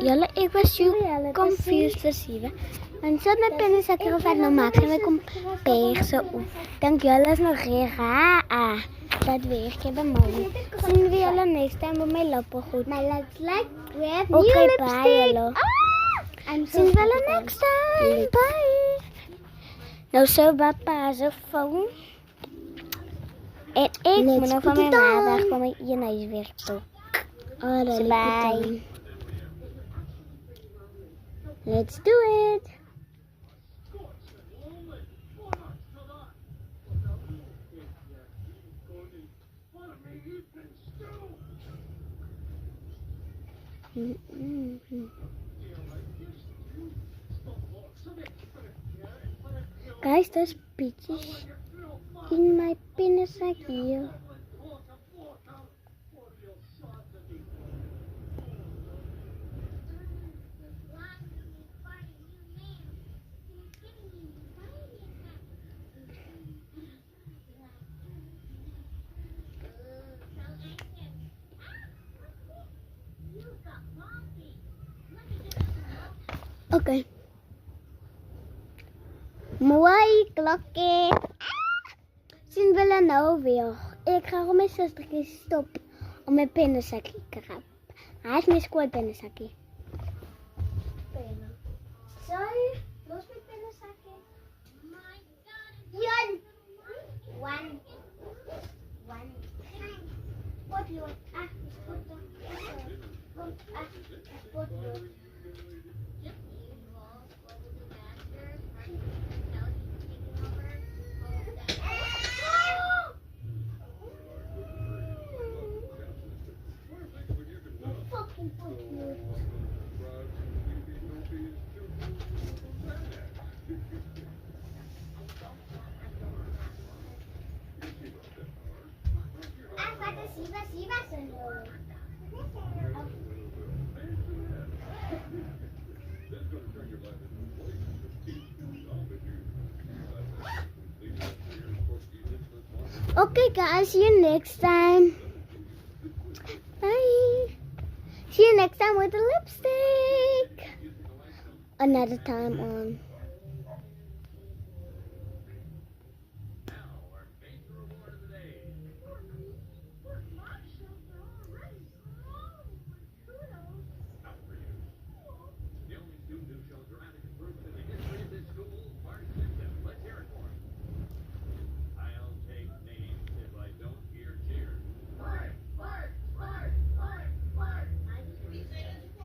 Julle, ek was so confused vir 7. En so het my pennesakkie gevat nou maak sy my kom peg so op. Dink julle is nog reg, hè? Dat weet ek by my. Sien we julle next time by my lippe goed. My lips like we have new lipstick. I'm so Sien we julle next time. Bye. Nou so papa se phone. En ek moet nou van my ma weg van my een huis weer toe. Alright, Bye. Let's do it. Guys, there's peaches in my pennesakkie. Okay. Mooi klokkie. Sien we nou weer. Ek ga om my sustertjie stop om my pennesakkie te grap. Hy is my skoolpennesakkie. Sorry, los my pennesakkie. Yun. One. What you want? What you want? Okay guys, see you next time. Bye. See you next time with the lipstick. Another time on